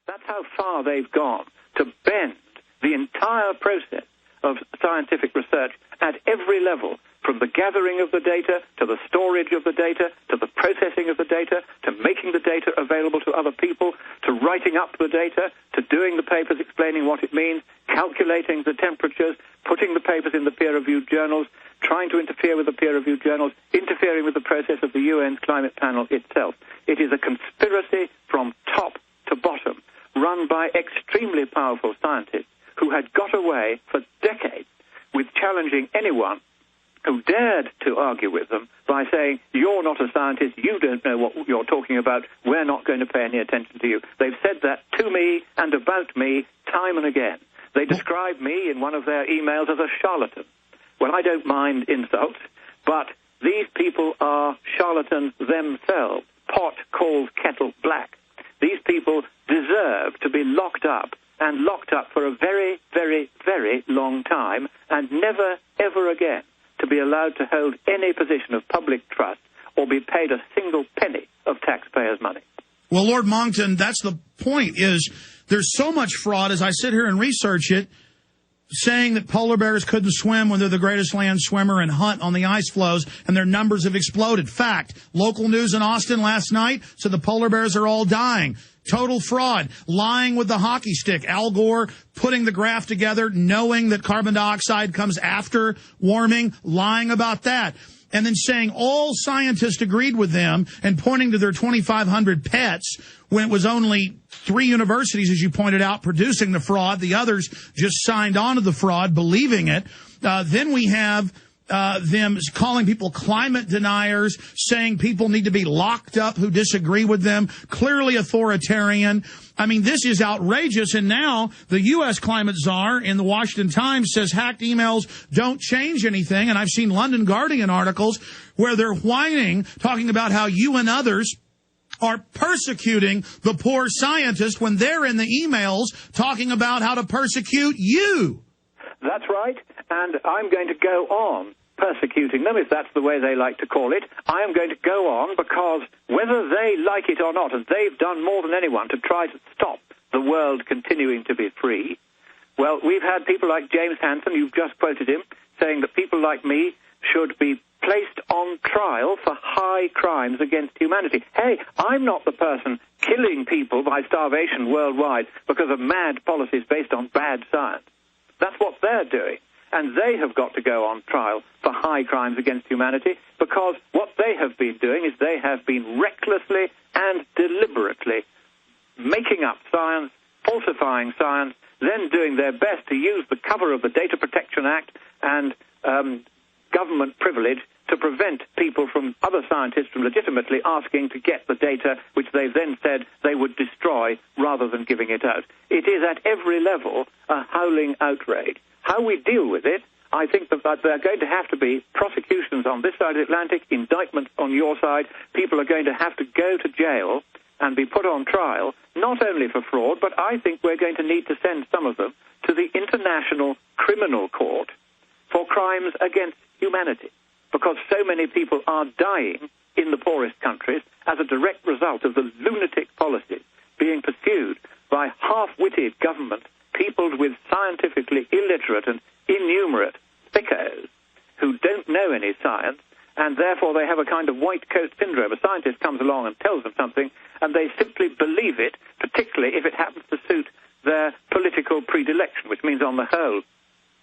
That's how far they've gone to bend the entire process of scientific research at every level, from the gathering of the data, to the storage of the data, to the processing of the data, to making the data available to other people, to writing up the data, to doing the papers explaining what it means, calculating the temperatures, putting the papers in the peer-reviewed journals, trying to interfere with the peer-reviewed journals, interfering with the process of the UN's climate panel itself. It is a conspiracy from top to bottom, run by extremely powerful scientists who had got away for decades with challenging anyone who dared to argue with them by saying, you're not a scientist, you don't know what you're talking about, we're not going to pay any attention to you. They've said that to me and about me time and again. They describe me in one of their emails as a charlatan. Well, I don't mind insults, but these people are charlatans themselves. Pot calls kettle black. These people deserve to be locked up, and locked up for a very, very, very long time, and never, ever again to be allowed to hold any position of public trust or be paid a single penny of taxpayers' money. Well, Lord Monckton, that's the point, is there's so much fraud as I sit here and research it, saying that polar bears couldn't swim when they're the greatest land swimmer and hunt on the ice floes, and their numbers have exploded. Fact, local news in Austin last night said the polar bears are all dying. Total fraud. Lying with the hockey stick. Al Gore putting the graph together, knowing that carbon dioxide comes after warming, lying about that. And then saying all scientists agreed with them and pointing to their 2,500 pets when it was only 3 universities, as you pointed out, producing the fraud. The others just signed on to the fraud, believing it. Then we have them calling people climate deniers, saying people need to be locked up who disagree with them, clearly authoritarian. I mean, this is outrageous. And now the U.S. climate czar in the Washington Times says hacked emails don't change anything. And I've seen London Guardian articles where they're whining, talking about how you and others are persecuting the poor scientist when they're in the emails talking about how to persecute you. That's right, and I'm going to go on persecuting them, if that's the way they like to call it. I am going to go on because whether they like it or not, and they've done more than anyone to try to stop the world continuing to be free, well, we've had people like James Hansen, you've just quoted him, saying that people like me should be placed on trial for high crimes against humanity. Hey, I'm not the person killing people by starvation worldwide because of mad policies based on bad science. That's what they're doing. And they have got to go on trial for high crimes against humanity because what they have been doing is they have been recklessly and deliberately making up science, falsifying science, then doing their best to use the cover of the Data Protection Act and government privilege to prevent people from other scientists from legitimately asking to get the data which they then said they would destroy rather than giving it out. It is at every level a howling outrage. How we deal with it, I think that there are going to have to be prosecutions on this side of the Atlantic, indictments on your side. People are going to have to go to jail and be put on trial, not only for fraud, but I think we're going to need to send some of them to the International Criminal Court for crimes against humanity, because so many people are dying in the poorest countries as a direct result of the lunatic policies being pursued by half-witted governments peopled with scientifically illiterate and innumerate thickos who don't know any science, and therefore they have a kind of white coat syndrome. A scientist comes along and tells them something, and they simply believe it, particularly if it happens to suit their political predilection, which means on the whole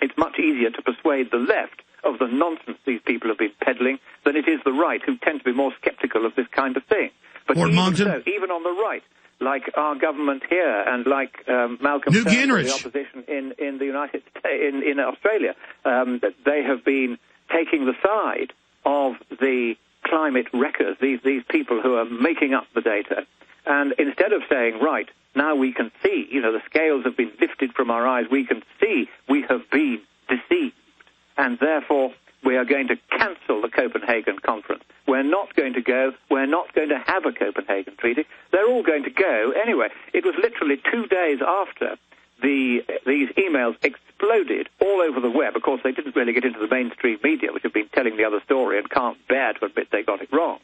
it's much easier to persuade the left of the nonsense these people have been peddling than it is the right, who tend to be more sceptical of this kind of thing. But even even on the right, like our government here and like Malcolm Turnbull, the opposition in the United States, in Australia, they have been taking the side of the climate wreckers, these people who are making up the data. And instead of saying, right, now we can see, the scales have been lifted from our eyes, we can see we have been deceived, and therefore we are going to cancel the Copenhagen conference. We're not going to go. We're not going to have a Copenhagen treaty. They're all going to go anyway. It was literally 2 days after these emails exploded all over the web. Of course, they didn't really get into the mainstream media, which have been telling the other story and can't bear to admit they got it wrong.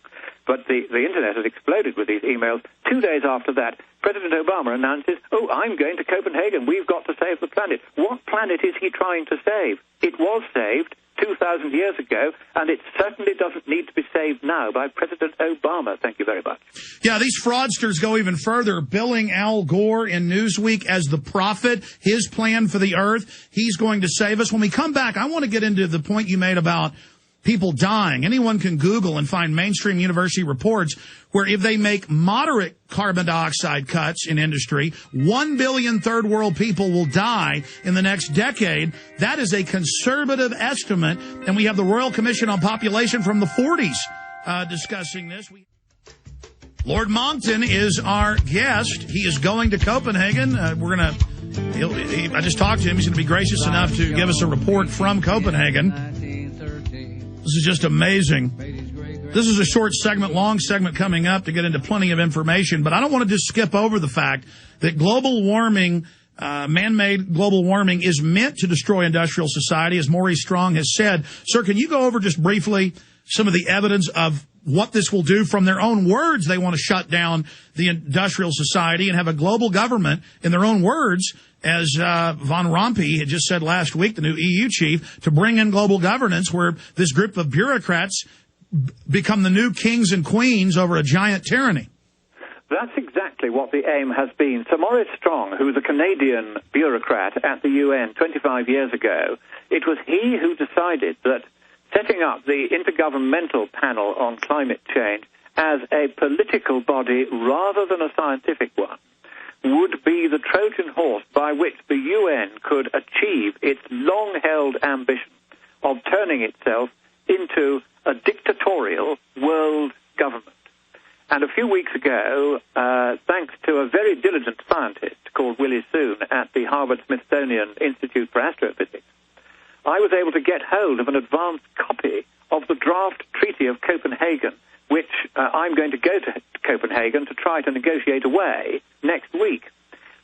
but the Internet has exploded with these emails. 2 days after that, President Obama announces, I'm going to Copenhagen. We've got to save the planet. What planet is he trying to save? It was saved 2,000 years ago, and it certainly doesn't need to be saved now by President Obama. Thank you very much. Yeah, these fraudsters go even further, billing Al Gore in Newsweek as the prophet, his plan for the earth. He's going to save us. When we come back, I want to get into the point you made about people dying. Anyone can Google and find mainstream university reports where if they make moderate carbon dioxide cuts in industry, 1 billion third world people will die in the next decade. That is a conservative estimate, and we have the Royal Commission on Population from the 40s discussing this. Lord Monckton is our guest. He is going to Copenhagen. I just talked to him. He's going to be gracious enough to give us a report from Copenhagen. This is just amazing. This is a short segment, long segment coming up to get into plenty of information, but I don't want to just skip over the fact that global warming, man-made global warming is meant to destroy industrial society, as Maurice Strong has said. Sir, can you go over just briefly some of the evidence of what this will do? From their own words, they want to shut down the industrial society and have a global government, in their own words, as Van Rompuy had just said last week, the new EU chief, to bring in global governance where this group of bureaucrats become the new kings and queens over a giant tyranny. That's exactly what the aim has been. Sir Maurice Strong, who was a Canadian bureaucrat at the UN 25 years ago, it was he who decided that setting up the Intergovernmental Panel on Climate Change as a political body rather than a scientific one would be the Trojan horse by which the UN could achieve its long-held ambition of turning itself into a dictatorial world government. And a few weeks ago, thanks to a very diligent scientist called Willie Soon at the Harvard-Smithsonian Institute for Astrophysics, I was able to get hold of an advanced copy of the draft Treaty of Copenhagen, which I'm going to go to Copenhagen to try to negotiate away next week.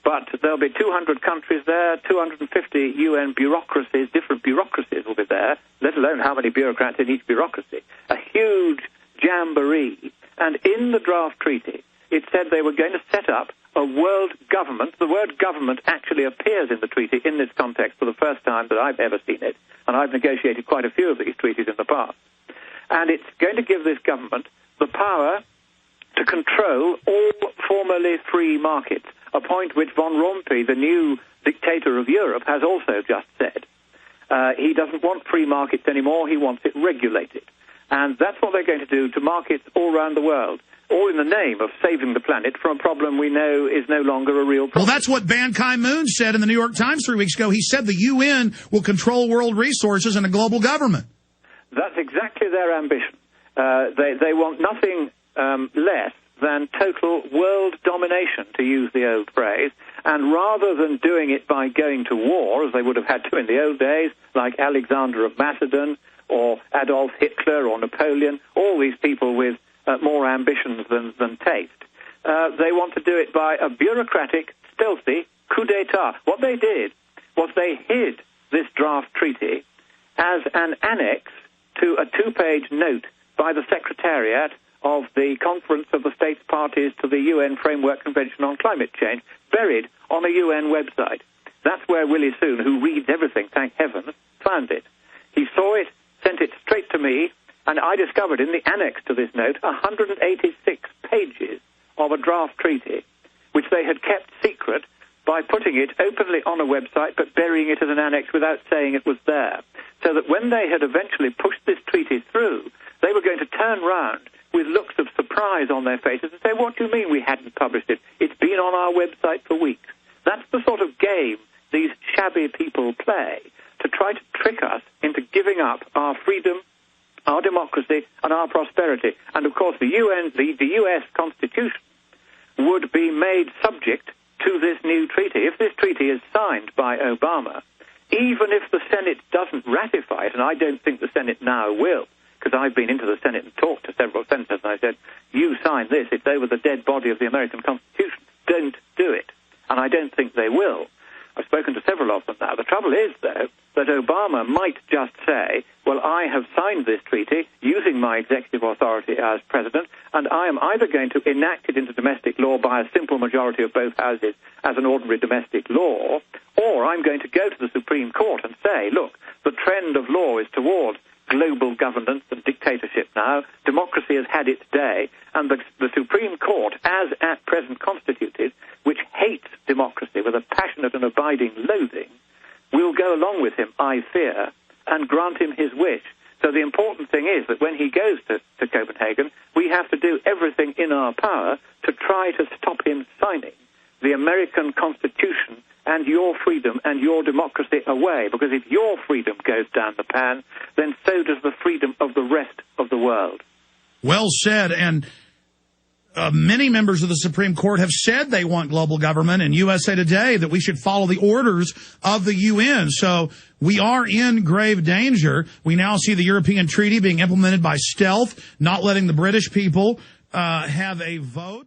But there'll be 200 countries there, 250 UN bureaucracies, different bureaucracies will be there, let alone how many bureaucrats in each bureaucracy. A huge jamboree. And in the draft treaty, it said they were going to set up a world government. The word government actually appears in the treaty in this context for the first time that I've ever seen it, and I've negotiated quite a few of these treaties in the past. And it's going to give this government the power to control all formerly free markets, a point which Van Rompuy, the new dictator of Europe, has also just said. He doesn't want free markets anymore, he wants it regulated. And that's what they're going to do to markets all around the world, all in the name of saving the planet from a problem we know is no longer a real problem. Well, that's what Ban Ki-moon said in the New York Times 3 weeks ago. He said the UN will control world resources and a global government. That's exactly their ambition. They want nothing less than total world domination, to use the old phrase, and rather than doing it by going to war, as they would have had to in the old days, like Alexander of Macedon or Adolf Hitler or Napoleon, all these people with more ambitions than taste, they want to do it by a bureaucratic, stealthy coup d'etat. What they did was they hid this draft treaty as an annex to a 2-page note by the Secretariat of the Conference of the States Parties to the UN Framework Convention on Climate Change, buried on a UN website. That's where Willie Soon, who reads everything, thank heavens, found it. He saw it, sent it straight to me, and I discovered in the annex to this note 186 pages of a draft treaty, which they had kept secret by putting it openly on a website but burying it as an annex without saying it was there. So that when they had eventually pushed this treaty through, they were going to turn round with looks of surprise on their faces and say, what do you mean we hadn't published it? It's been on our website for weeks. That's the sort of game these shabby people play to try to trick us into giving up our freedom, our democracy, and our prosperity. And, of course, the U.S. Constitution would be made subject to this new treaty. If this treaty is signed by Obama, even if the Senate doesn't ratify it, and I don't think the Senate now will, because I've been into the Senate and talked to several senators, and I said, you sign this, it's over the dead body of the American Constitution. Don't do it. And I don't think they will. I've spoken to several of them now. The trouble is, though, that Obama might just say, well, I have signed this treaty using my executive authority as president, and I am either going to enact it into domestic law by a simple majority of both houses as an ordinary domestic law, or I'm going to go to the Supreme Court and say, look, the trend of law is towards global governance and dictatorship now. Democracy has had its day, and the Supreme Court, as at present constituted, which hates democracy with a passionate and abiding loathing, will go along with him, I fear, and grant him his wish. So the important thing is that when he goes to Copenhagen, we have to do everything in our power to try to stop him signing the American Constitution and your freedom and your democracy away. Because if your freedom goes down the pan, then so does the freedom of the rest of the world. Well said. And many members of the Supreme Court have said they want global government, and USA Today that we should follow the orders of the UN. So we are in grave danger. We now see the European treaty being implemented by stealth, not letting the British people have a vote.